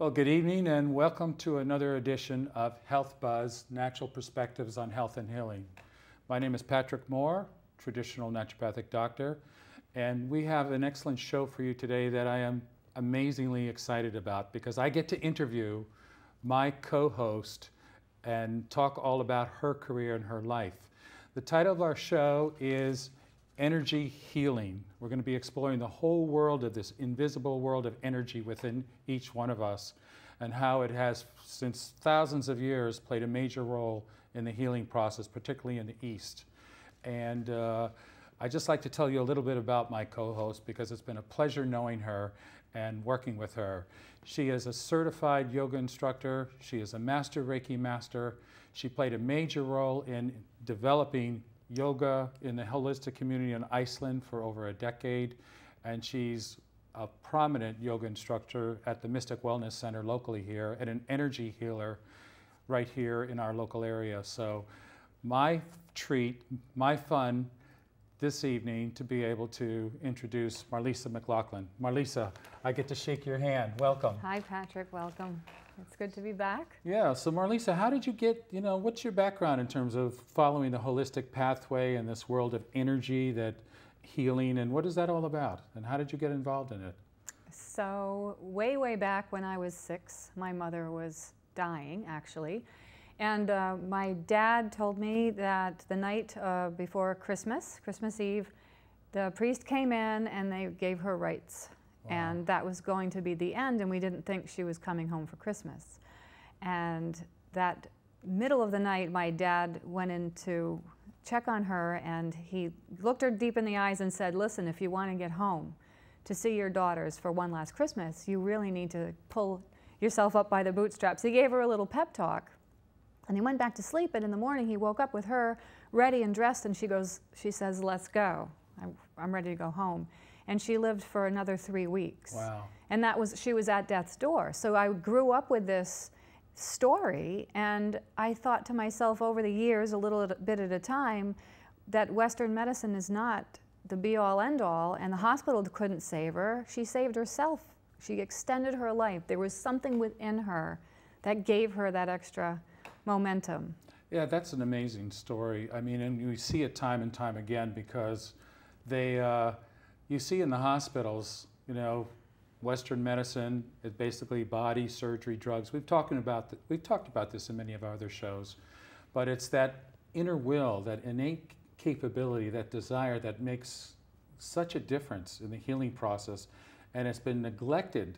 Well, good evening and welcome to another edition of Health Buzz, Natural Perspectives on Health and Healing. My name is Patrick Moore, traditional naturopathic doctor, and we have an excellent show for you today that I am amazingly excited about because I get to interview my co-host and talk all about her career and her life. The title of our show is Energy Healing. We're going to be exploring the whole world of this invisible world of energy within each one of us and how it has, since thousands of years, played a major role in the healing process, particularly in the East. And I'd just like to tell you a little bit about my co-host because it's been a pleasure knowing her and working with her. She is a certified yoga instructor. She is a master Reiki master. She played a major role in developing yoga in the holistic community in Iceland for over a decade, and she's a prominent yoga instructor at the Mystic Wellness Center locally here and an energy healer right here in our local area. So my treat, my fun this evening to be able to introduce Marlisa McLaughlin. Marlisa, I get to shake your hand. Welcome. Hi, Patrick. Welcome. It's good to be back. Yeah, so Marlisa, how did you get, what's your background in terms of following the holistic pathway in this world of energy, that healing, and what is that all about? And how did you get involved in it? So way back when I was 6, my mother was dying, actually. And my dad told me that the night before Christmas Eve, the priest came in and they gave her rites. Wow. And that was going to be the end, and we didn't think she was coming home for Christmas. And that middle of the night, my dad went in to check on her, and he looked her deep in the eyes and said, listen, if you want to get home to see your daughters for one last Christmas, you really need to pull yourself up by the bootstraps. He gave her a little pep talk, and he went back to sleep, and in the morning he woke up with her ready and dressed, and she says, let's go. I'm ready to go home. And she lived for another 3 weeks. Wow. And she was at death's door. So I grew up with this story, and I thought to myself over the years, a little bit at a time, that Western medicine is not the be-all, end-all, and the hospital couldn't save her. She saved herself. She extended her life. There was something within her that gave her that extra momentum. Yeah, that's an amazing story. I mean, and we see it time and time again because you see in the hospitals, Western medicine is basically body surgery, drugs. We've talked about this in many of our other shows, but it's that inner will, that innate capability, that desire that makes such a difference in the healing process, and it's been neglected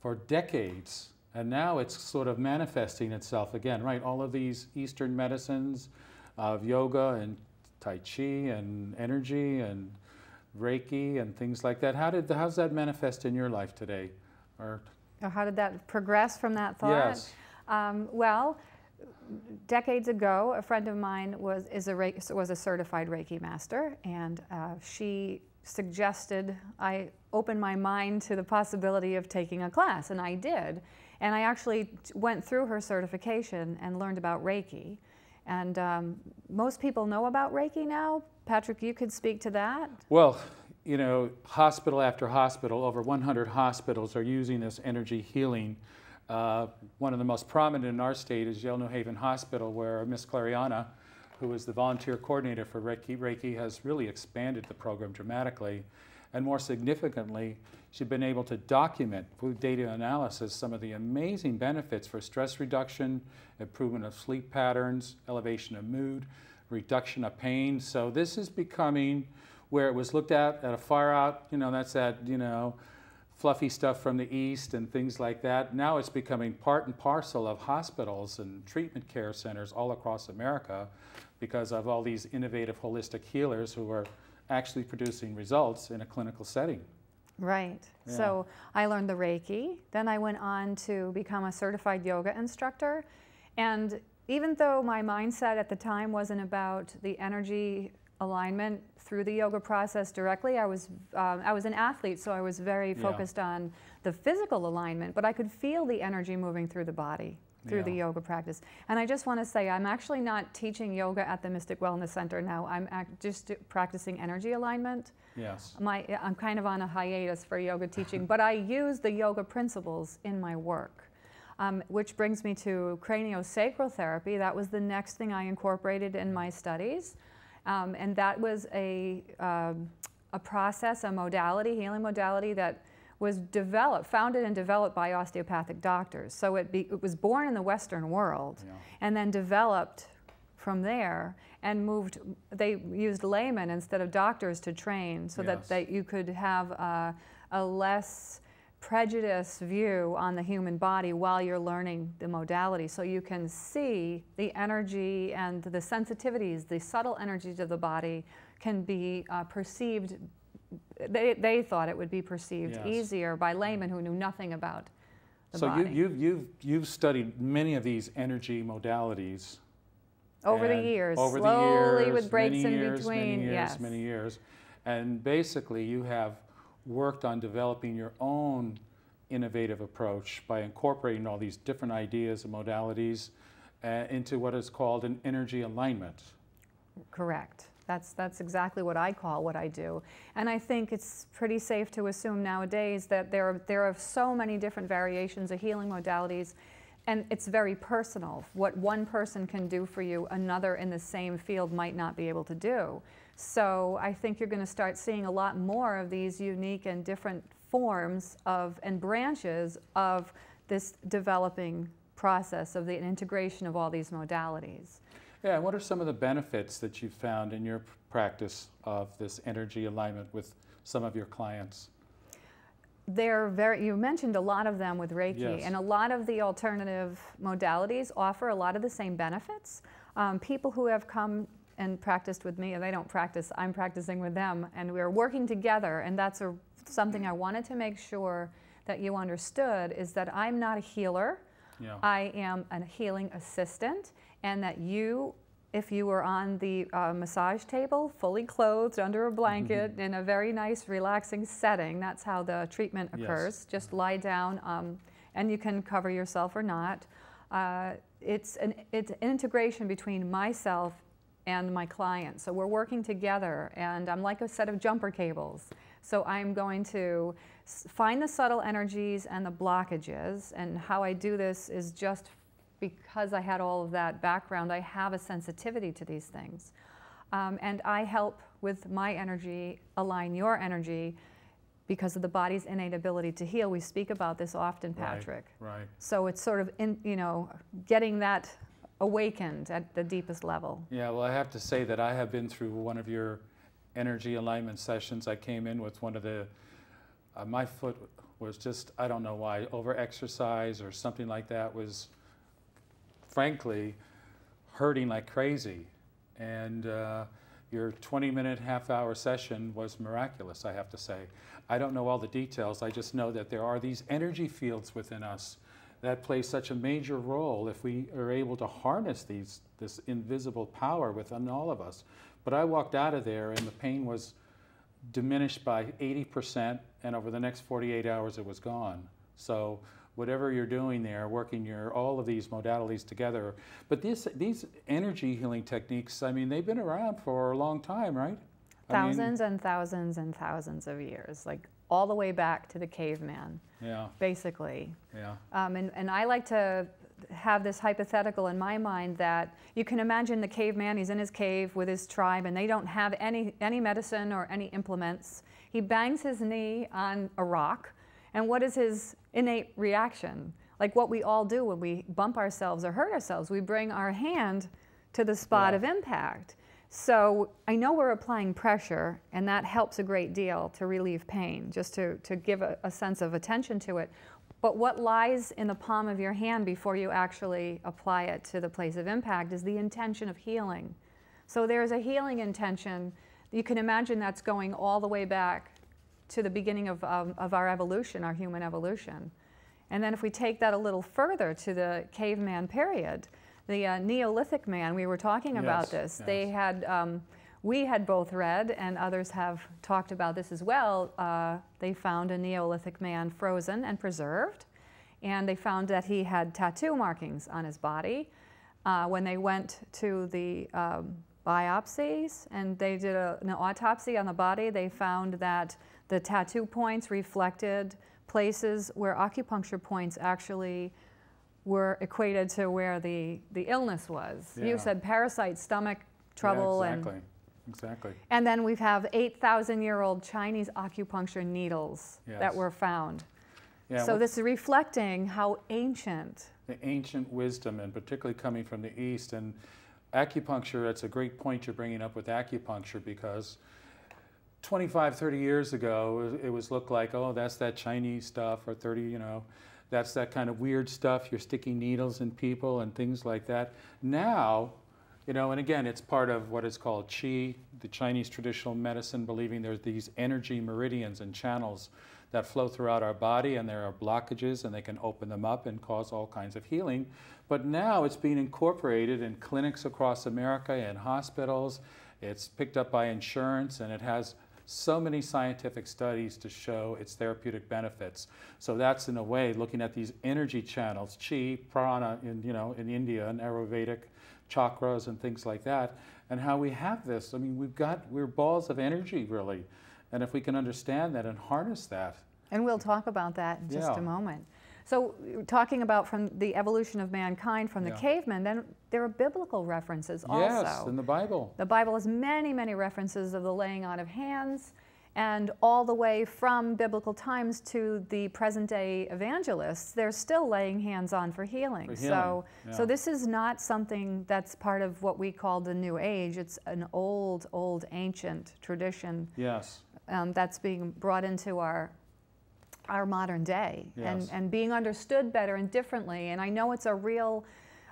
for decades, and now it's sort of manifesting itself again, right? All of these Eastern medicines of yoga and Tai Chi and energy and Reiki and things like that. How's that manifest in your life today? Or how did that progress from that thought? Yes. Well, decades ago, a friend of mine was a certified Reiki master, and she suggested I open my mind to the possibility of taking a class, and I did. And I actually went through her certification and learned about Reiki. And most people know about Reiki now. Patrick, you could speak to that? Well, hospital after hospital, over 100 hospitals are using this energy healing. One of the most prominent in our state is Yale New Haven Hospital, where Miss Clariana, who is the volunteer coordinator for Reiki, has really expanded the program dramatically. And more significantly, she's been able to document through data analysis some of the amazing benefits for stress reduction, improvement of sleep patterns, elevation of mood, reduction of pain. So this is becoming where it was looked at a far out, that's that, fluffy stuff from the East and things like that. Now it's becoming part and parcel of hospitals and treatment care centers all across America because of all these innovative holistic healers who are actually producing results in a clinical setting. Right. Yeah. So I learned the Reiki. Then I went on to become a certified yoga instructor. And even though my mindset at the time wasn't about the energy alignment through the yoga process directly, I was an athlete, so I was very focused on the physical alignment, but I could feel the energy moving through the body. through the yoga practice. And I just want to say, I'm actually not teaching yoga at the Mystic Wellness Center now. I'm just practicing energy alignment. Yes. I'm kind of on a hiatus for yoga teaching, but I use the yoga principles in my work, which brings me to craniosacral therapy. That was the next thing I incorporated in my studies. And that was a process, a modality, healing modality that was founded and developed by osteopathic doctors. So it was born in the Western world, and then developed from there and moved. They used laymen instead of doctors to train, so that you could have a less prejudiced view on the human body while you're learning the modality, so you can see the energy and the sensitivities, the subtle energies of the body can be perceived. They thought it would be perceived easier by laymen who knew nothing about the body. So you've studied many of these energy modalities over the years, over slowly the years, with breaks many in years, between. Many years, and basically you have worked on developing your own innovative approach by incorporating all these different ideas and modalities into what is called an energy alignment. Correct. That's exactly what I call what I do. And I think it's pretty safe to assume nowadays that there are so many different variations of healing modalities, and it's very personal. What one person can do for you, another in the same field might not be able to do. So I think you're going to start seeing a lot more of these unique and different forms and branches of this developing process of the integration of all these modalities. Yeah, and what are some of the benefits that you've found in your practice of this energy alignment with some of your clients? You mentioned a lot of them with Reiki, and a lot of the alternative modalities offer a lot of the same benefits. People who have come and practiced with me, and they don't practice, I'm practicing with them, and we're working together, and that's something I wanted to make sure that you understood, is that I'm not a healer. I am a healing assistant, and that if you were on the massage table, fully clothed under a blanket in a very nice, relaxing setting, that's how the treatment occurs. Just lie down, and you can cover yourself or not. It's an integration between myself and my client. So we're working together, and I'm like a set of jumper cables. So I'm going to find the subtle energies and the blockages, and how I do this is just because I had all of that background. I have a sensitivity to these things. And I help with my energy align your energy because of the body's innate ability to heal. We speak about this often, Patrick. Right. So it's sort of, getting that awakened at the deepest level. Yeah, well, I have to say that I have been through one of your energy alignment sessions. I came in with one of the, my foot was just, I don't know why, over-exercise or something like that, was frankly hurting like crazy. And your 20-minute, half-hour session was miraculous, I have to say. I don't know all the details. I just know that there are these energy fields within us that play such a major role if we are able to harness this invisible power within all of us. But I walked out of there and the pain was diminished by 80%, and over the next 48 hours it was gone. So whatever you're doing there, working all of these modalities together. But these energy healing techniques, I mean, they've been around for a long time, right? Thousands and thousands and thousands of years, like all the way back to the caveman, basically. Yeah. And I like to have this hypothetical in my mind that you can imagine the caveman, he's in his cave with his tribe, and they don't have any medicine or any implements. He bangs his knee on a rock, and what is his innate reaction? Like what we all do when we bump ourselves or hurt ourselves, we bring our hand to the spot of impact. So I know we're applying pressure, and that helps a great deal to relieve pain, just to give a sense of attention to it. But what lies in the palm of your hand before you actually apply it to the place of impact is the intention of healing. So there's a healing intention. You can imagine that's going all the way back to the beginning of our evolution, our human evolution. And then if we take that a little further to the caveman period, the Neolithic man, we were talking about this. They had, we had both read, and others have talked about this as well. They found a Neolithic man frozen and preserved. and they found that he had tattoo markings on his body. When they went to the biopsies and they did an autopsy on the body, they found that the tattoo points reflected places where acupuncture points actually were equated to where the illness was. Yeah. You said parasite, stomach trouble. Yeah, exactly. And then we have 8,000-year-old Chinese acupuncture needles Yes. that were found. Yeah, So this is reflecting how ancient. The ancient wisdom, and particularly coming from the East. And acupuncture, that's a great point you're bringing up with acupuncture, because 25, 30 years ago, it was looked like, oh, that's that Chinese stuff, or 30, you know, that's that kind of weird stuff. You're sticking needles in people and things like that. Now, you know, and again, it's part of what is called qi, the Chinese traditional medicine, believing there's these energy meridians and channels that flow throughout our body, and there are blockages, and they can open them up and cause all kinds of healing. But now it's being incorporated in clinics across America and hospitals. It's picked up by insurance, and it has so many scientific studies to show its therapeutic benefits. So that's, in a way, looking at these energy channels, qi, prana in, you know, in India, and Ayurvedic chakras and things like that, and how we have this. I mean, we're balls of energy, really. And if we can understand that and harness that. And we'll talk about that in just Yeah. a moment. So talking about from the evolution of mankind from the Yeah. cavemen, then there are biblical references also. Yes, in the Bible. The Bible has many, many references of the laying on of hands, and all the way from biblical times to the present day evangelists, they're still laying hands on for healing. For So, healing, so yeah. this is not something that's part of what we call the New Age. It's an old, old, ancient tradition. Yes. That's being brought into our modern day, Yes. and being understood better and differently. And I know it's a real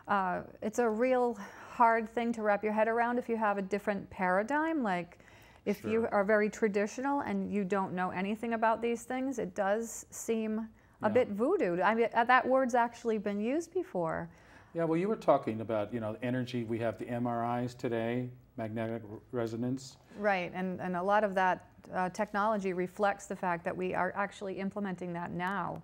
hard thing to wrap your head around if you have a different paradigm. Like if Sure. you are very traditional and you don't know anything about these things, it does seem a Yeah. bit voodoo. I mean, that word's actually been used before. Yeah, well, you were talking about, you know, energy. We have the MRIs today, magnetic resonance. Right, and a lot of that technology reflects the fact that we are actually implementing that now.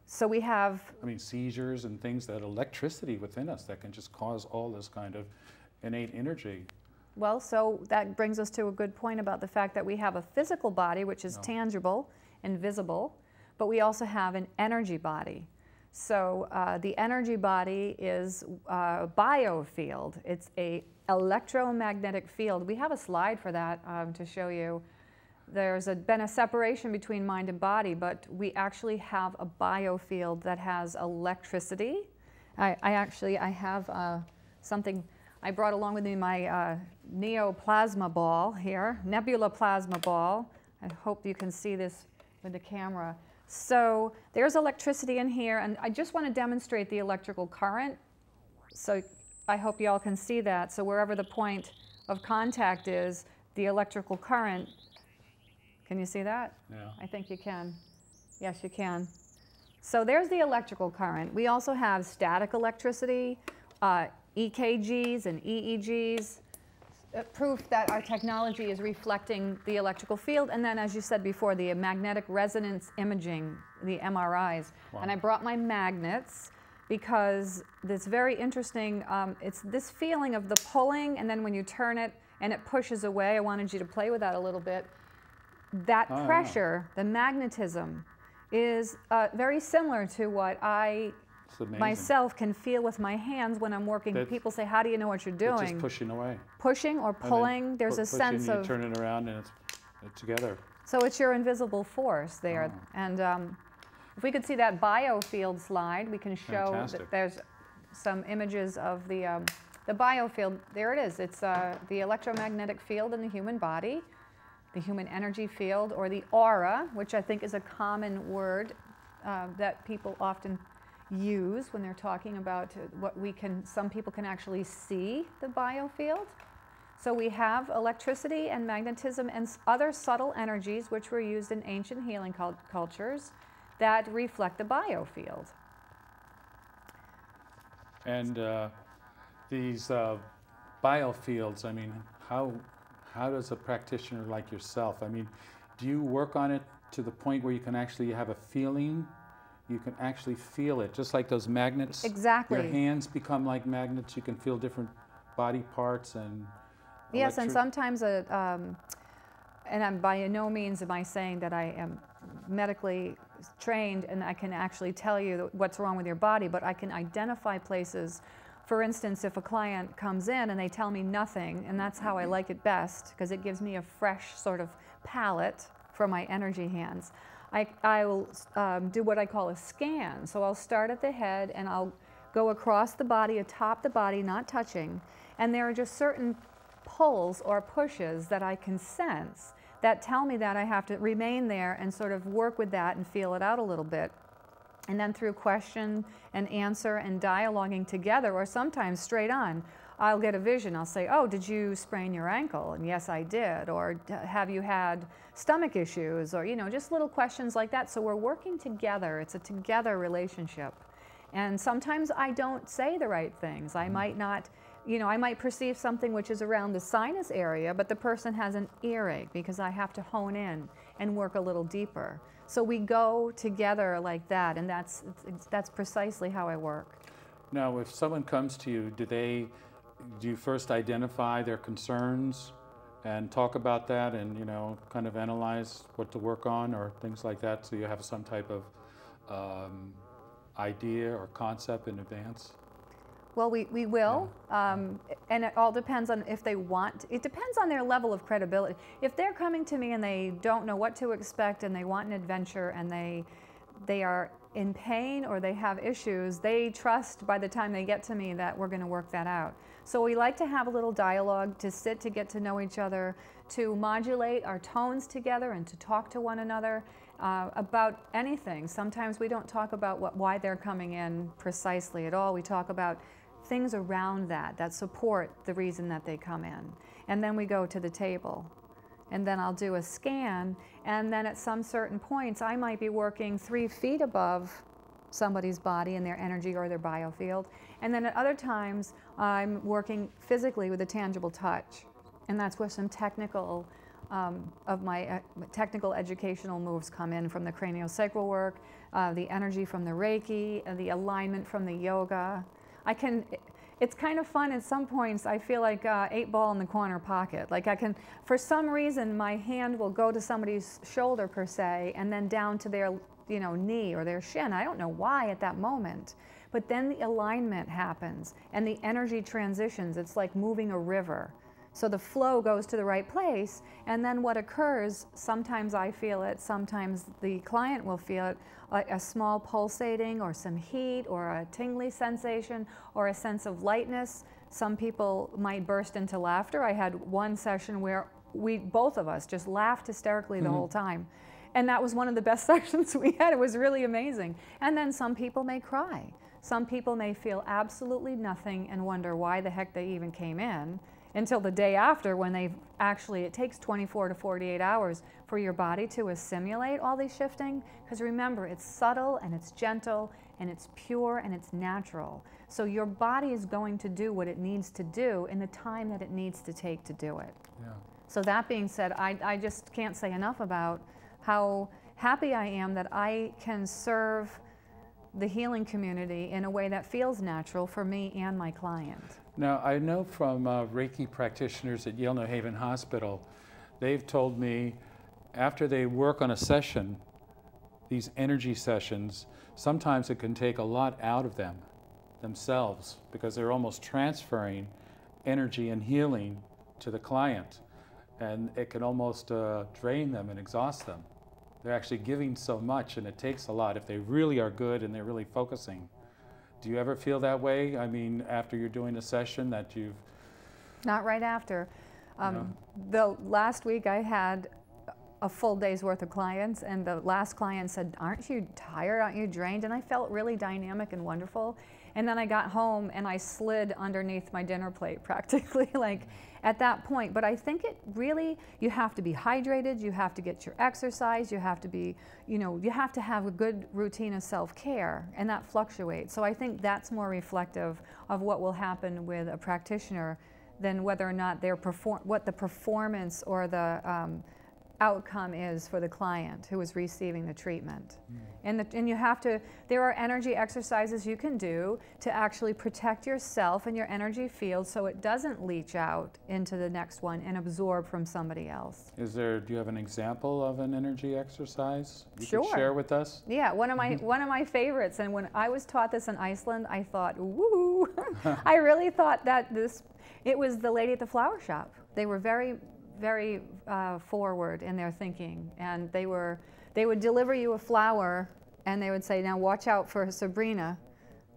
So we have... I mean, seizures and things, that electricity within us that can just cause all this kind of innate energy. Well, so that brings us to a good point about the fact that we have a physical body, which is tangible and visible, but we also have an energy body. So the energy body is a biofield. It's a electromagnetic field. We have a slide for that to show you. There's been a separation between mind and body, but we actually have a biofield that has electricity. I have something I brought along with me, my neoplasma ball here, nebula plasma ball. I hope you can see this with the camera. So there's electricity in here, and I just want to demonstrate the electrical current. So I hope you all can see that. So wherever the point of contact is, the electrical current, can you see that? Yeah. I think you can. Yes, you can. So there's the electrical current. We also have static electricity, EKGs and EEGs, proof that our technology is reflecting the electrical field. And then, as you said before, the magnetic resonance imaging, the MRIs. Wow. And I brought my magnets because it's very interesting. It's this feeling of the pulling, and then when you turn it and it pushes away. I wanted you to play with that a little bit. That pressure, the magnetism, is very similar to what I myself can feel with my hands when I'm working. People say, how do you know what you're doing? It's just pushing away. Pushing or pulling, there's a sense of... You turn it around and it's together. So it's your invisible force there. Oh. And if we could see that biofield slide, we can show that there's some images of the biofield. There it is. It's the electromagnetic field in the human body, the human energy field, or the aura, which I think is a common word that people often use when they're talking about what we can, some people can actually see the biofield. So we have electricity and magnetism and other subtle energies which were used in ancient healing cultures that reflect the biofield. And these biofields, I mean, how does a practitioner like yourself, I mean, do you work on it to the point where you can actually have a feeling you can actually feel it, just like those magnets. Exactly. Your hands become like magnets. You can feel different body parts and yes, and sometimes and I'm by no means am I saying that I am medically trained and I can actually tell you what's wrong with your body, but I can identify places. For instance, if a client comes in and they tell me nothing, and that's how I like it best, because it gives me a fresh sort of palette for my energy hands. I will do what I call a scan. So I'll start at the head and I'll go across the body, atop the body, not touching. And there are just certain pulls or pushes that I can sense that tell me that I have to remain there and sort of work with that and feel it out a little bit. And then through question and answer and dialoguing together, or sometimes straight on, I'll get a vision. I'll say, oh, did you sprain your ankle? And yes, I did. Or have you had stomach issues? Or, you know, just little questions like that. So we're working together. It's a together relationship. And sometimes I don't say the right things. I might not, you know, I might perceive something which is around the sinus area, but the person has an earache because I have to hone in and work a little deeper. So we go together like that, and that's precisely how I work. Now, if someone comes to you, do you first identify their concerns and talk about that and, you know, kind of analyze what to work on or things like that, so you have some type of idea or concept in advance? Well, we will, and it all depends on if they want. It depends on their level of credibility. If they're coming to me and they don't know what to expect and they want an adventure and they are in pain or they have issues, they trust by the time they get to me that we're going to work that out. So we like to have a little dialogue, to sit, to get to know each other, to modulate our tones together and to talk to one another about anything. Sometimes we don't talk about why they're coming in precisely at all. We talk about things around that support the reason that they come in. And then we go to the table. And then I'll do a scan, and then at some certain points I might be working 3 feet above somebody's body and their energy or their biofield. And then at other times I'm working physically with a tangible touch. And that's where some technical of my technical educational moves come in, from the craniosacral work, the energy from the Reiki, the alignment from the yoga. It's kind of fun at some points. I feel like 8-ball in the corner pocket. Like for some reason, my hand will go to somebody's shoulder per se, and then down to their, you know, knee or their shin. I don't know why at that moment, but then the alignment happens and the energy transitions. It's like moving a river. So the flow goes to the right place, and then what occurs, sometimes I feel it, sometimes the client will feel it, a small pulsating or some heat or a tingly sensation or a sense of lightness. Some people might burst into laughter. I had one session where both of us just laughed hysterically the whole time. And that was one of the best sessions we had. It was really amazing. And then some people may cry. Some people may feel absolutely nothing and wonder why the heck they even came in, until the day after, when it takes 24 to 48 hours for your body to assimilate all these shifting. Because remember, it's subtle and it's gentle and it's pure and it's natural. So your body is going to do what it needs to do in the time that it needs to take to do it. Yeah. So that being said, I just can't say enough about how happy I am that I can serve the healing community in a way that feels natural for me and my client. Now, I know from Reiki practitioners at Yale New Haven Hospital, they've told me after they work on a session, these energy sessions, sometimes it can take a lot out of themselves, because they're almost transferring energy and healing to the client, and it can almost drain them and exhaust them. They're actually giving so much, and it takes a lot if they really are good and they're really focusing. Do you ever feel that way? I mean, after you're doing a session that you've... Not right after. No. The last week I had a full day's worth of clients, and the last client said, aren't you tired? Aren't you drained? And I felt really dynamic and wonderful. And then I got home and I slid underneath my dinner plate practically, like at that point. But I think it really, you have to be hydrated, you have to get your exercise, you have to be, you know, you have to have a good routine of self-care, and that fluctuates. So I think that's more reflective of what will happen with a practitioner than whether or not what the performance or the outcome is for the client who is receiving the treatment. And you have to, there are energy exercises you can do to actually protect yourself and your energy field so it doesn't leach out into the next one and absorb from somebody else. Do you have an example of an energy exercise you Sure. could share with us? Yeah, one of my favorites, and when I was taught this in Iceland, I thought, woo, I really thought that it was the lady at the flower shop. They were very forward in their thinking, and they would deliver you a flower, and they would say, now watch out for Sabrina,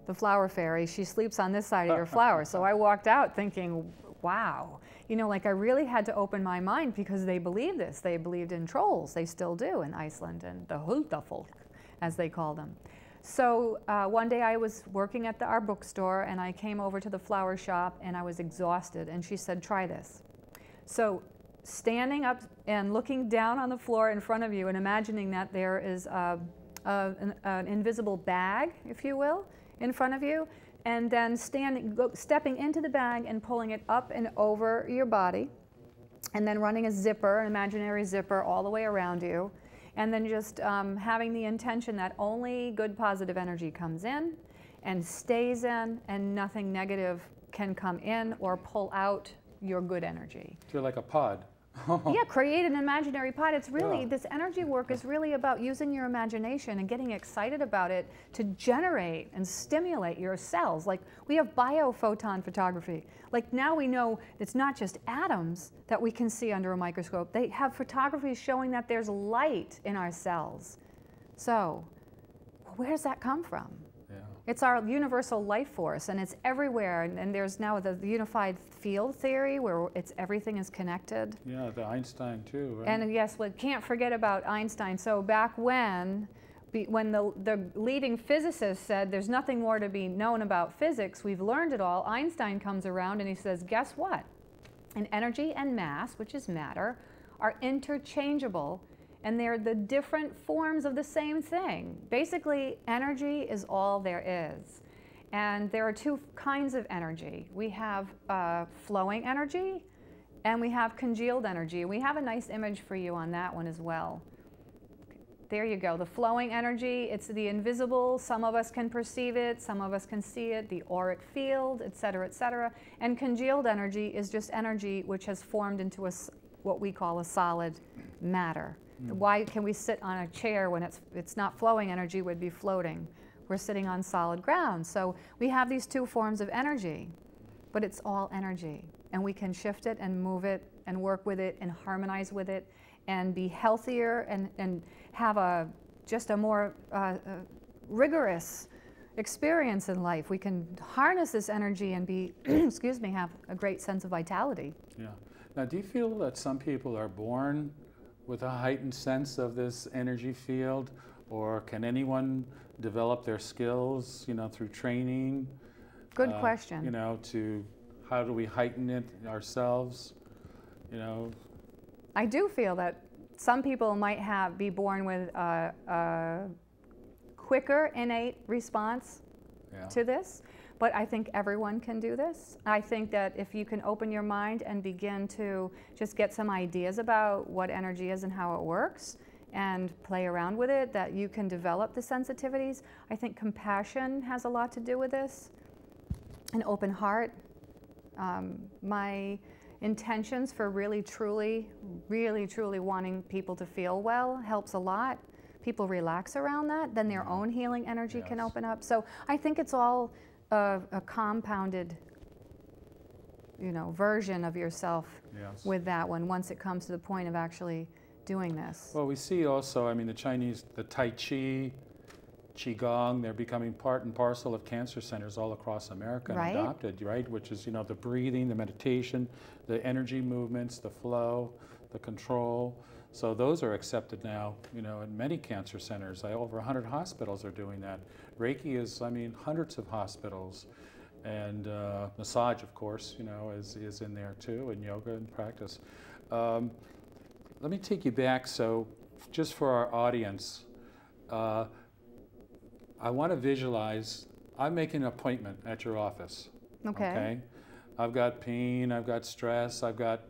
the flower fairy. She sleeps on this side of your flower. So I walked out thinking, wow, you know, like I really had to open my mind, because they believed this. They believed in trolls. They still do in Iceland, and the huldafolk, as they call them. So one day I was working at our bookstore, and I came over to the flower shop, and I was exhausted, and she said, try this. So standing up and looking down on the floor in front of you and imagining that there is an invisible bag, if you will, in front of you, and then stepping into the bag and pulling it up and over your body, and then running a zipper, an imaginary zipper, all the way around you, and then just having the intention that only good positive energy comes in and stays in, and nothing negative can come in or pull out your good energy. You're like a pod. Yeah, create an imaginary pod. It's really, this energy work is really about using your imagination and getting excited about it to generate and stimulate your cells. Like, we have biophoton photography. Like, now we know it's not just atoms that we can see under a microscope. They have photography showing that there's light in our cells. So, where does that come from? It's our universal life force, and it's everywhere. And there's now the unified field theory, where everything is connected. Yeah, the Einstein too, right? And yes, we can't forget about Einstein. So back when the leading physicist said there's nothing more to be known about physics, we've learned it all, Einstein comes around and he says, guess what? And energy and mass, which is matter, are interchangeable. And they're the different forms of the same thing. Basically, energy is all there is. And there are two kinds of energy. We have flowing energy, and we have congealed energy. We have a nice image for you on that one as well. There you go. The flowing energy, it's the invisible. Some of us can perceive it, some of us can see it, the auric field, et cetera, et cetera. And congealed energy is just energy which has formed into what we call a solid matter. Why can we sit on a chair when it's not flowing energy, would be floating? We're sitting on solid ground. So we have these two forms of energy, but it's all energy. And we can shift it and move it and work with it and harmonize with it and be healthier and have just a more rigorous experience in life. We can harness this energy and be, excuse me, have a great sense of vitality. Yeah. Now, do you feel that some people are born with a heightened sense of this energy field, or can anyone develop their skills, you know, through training? Good question. You know, how do we heighten it ourselves? You know, I do feel that some people might be born with a quicker innate response to this. But I think everyone can do this. I think that if you can open your mind and begin to just get some ideas about what energy is and how it works and play around with it, that you can develop the sensitivities. I think compassion has a lot to do with this. An open heart. My intentions for really, truly wanting people to feel well helps a lot. People relax around that, then their own healing energy can open up. So I think it's all a compounded, you know, version of yourself with that one once it comes to the point of actually doing this. Well, we see also, I mean, the Chinese, the Tai Chi, Qigong, they're becoming part and parcel of cancer centers all across America and adopted, right? Which is, you know, the breathing, the meditation, the energy movements, the flow, the control. So those are accepted now, you know, in many cancer centers. Over 100 hospitals are doing that. Reiki is, I mean, hundreds of hospitals. And massage, of course, you know, is in there too, and yoga and practice. Let me take you back. So just for our audience, I want to visualize, I'm making an appointment at your office. Okay. I've got pain, I've got stress, I've got,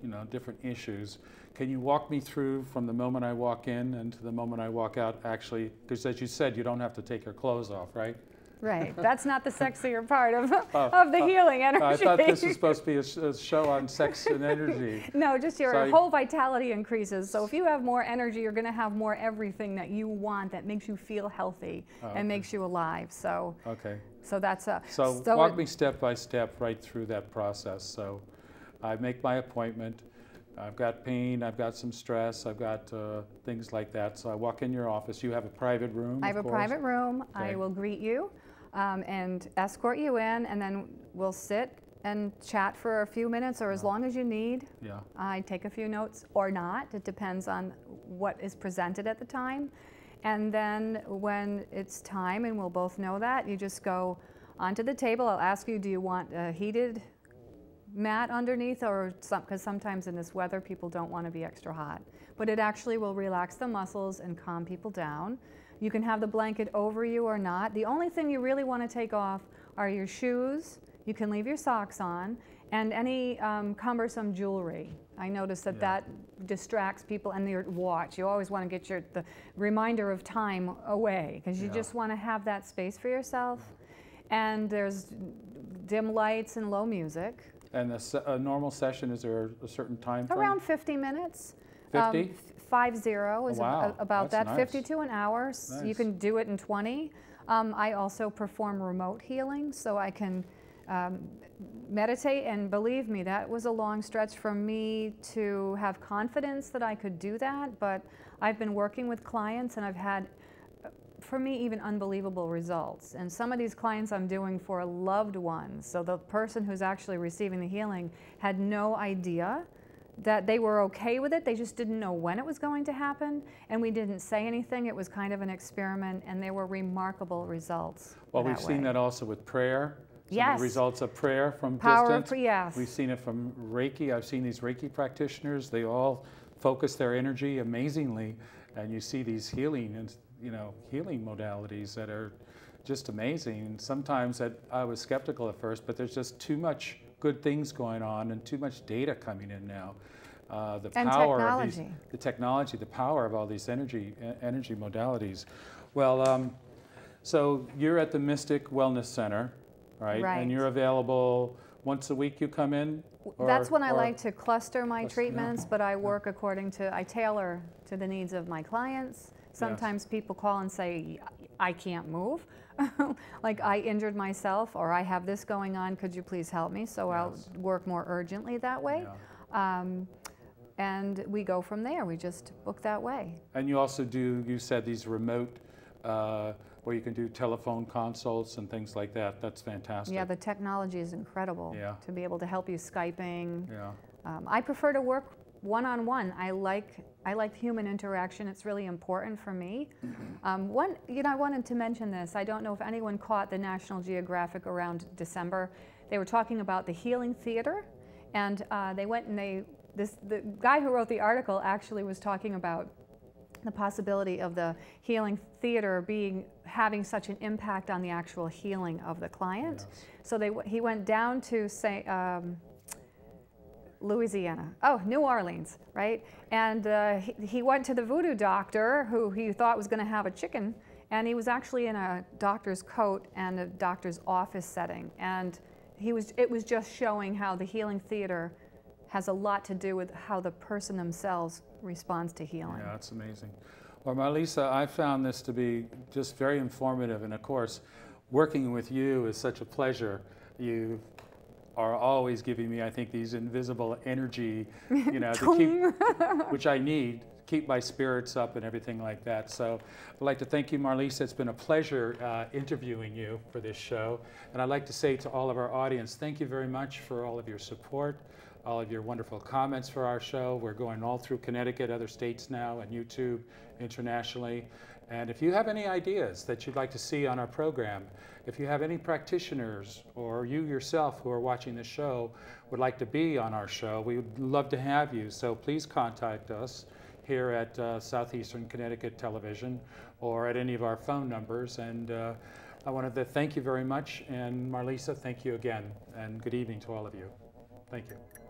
you know, different issues. Can you walk me through from the moment I walk in and to the moment I walk out, actually, because as you said, you don't have to take your clothes off, right? Right. That's not the sexier part of the healing energy. I thought this was supposed to be a show on sex and energy. No, just your whole vitality increases. So if you have more energy, you're going to have more everything that you want that makes you feel healthy and makes you alive. So so that's a so walk me step by step right through that process. So I make my appointment. I've got pain, I've got some stress, I've got things like that. So I walk in your office. You have a private room, I have a private room. Okay. I will greet you and escort you in, and then we'll sit and chat for a few minutes or as long as you need. Yeah. I take a few notes or not. It depends on what is presented at the time. And then when it's time, and we'll both know that, you just go onto the table. I'll ask you, do you want a heated mat underneath, or because sometimes in this weather people don't want to be extra hot, but it actually will relax the muscles and calm people down. You can have the blanket over you or not. The only thing you really want to take off are your shoes. You can leave your socks on, and any cumbersome jewelry. I notice that that distracts people, and your watch. You always want to get the reminder of time away, because you just want to have that space for yourself. And there's dim lights and low music. And a normal session, is there a certain time frame? Around 50 minutes. 50? 50 is about that. Nice. 50 to an hour. Nice. You can do it in 20. I also perform remote healing, so I can meditate, and believe me, that was a long stretch for me to have confidence that I could do that, but I've been working with clients and I've had, for me, even unbelievable results. And some of these clients I'm doing for loved ones, so the person who's actually receiving the healing had no idea that they were okay with it. They just didn't know when it was going to happen, and we didn't say anything. It was kind of an experiment, and there were remarkable results. Well, we've seen that also with prayer. Yes. The results of prayer from distance. Yes. We've seen it from Reiki. I've seen these Reiki practitioners. They all focus their energy amazingly, and you see these healing and healing modalities that are just amazing. And sometimes I was skeptical at first, but there's just too much good things going on and too much data coming in now. The power of these, the technology, the power of all these energy modalities. Well, so you're at the Mystic Wellness Center, right? And you're available once a week. You come in. That's when I like to cluster my treatments, but I work according to, I tailor to the needs of my clients. Sometimes people call and say, I can't move. Like, I injured myself, or I have this going on, could you please help me? So I'll work more urgently that way. And we go from there. We just book that way. And you also do, you said, these remote, where you can do telephone consults and things like that. That's fantastic. Yeah, the technology is incredible to be able to help you Skyping. Yeah. I prefer to work one-on-one. I like human interaction. It's really important for me. I wanted to mention this. I don't know if anyone caught the National Geographic around December. They were talking about the healing theater, and they went and the guy who wrote the article actually was talking about the possibility of the healing theater having such an impact on the actual healing of the client. So he went down to New Orleans, right? And he went to the voodoo doctor who he thought was going to have a chicken, and he was actually in a doctor's coat and a doctor's office setting. And it was just showing how the healing theater has a lot to do with how the person themselves responds to healing. Yeah, that's amazing. Well, Marlisa, I found this to be just very informative, and of course, working with you is such a pleasure. You are always giving me, I think, these invisible energy, to keep, which I need, keep my spirits up and everything like that. So I'd like to thank you, Marlisa. It's been a pleasure interviewing you for this show. And I'd like to say to all of our audience, thank you very much for all of your support, all of your wonderful comments for our show. We're going all through Connecticut, other states now, and YouTube internationally. And if you have any ideas that you'd like to see on our program, if you have any practitioners or you yourself who are watching the show would like to be on our show, we would love to have you. So please contact us here at Southeastern Connecticut Television or at any of our phone numbers. And I wanted to thank you very much. And Marlisa, thank you again. And good evening to all of you. Thank you.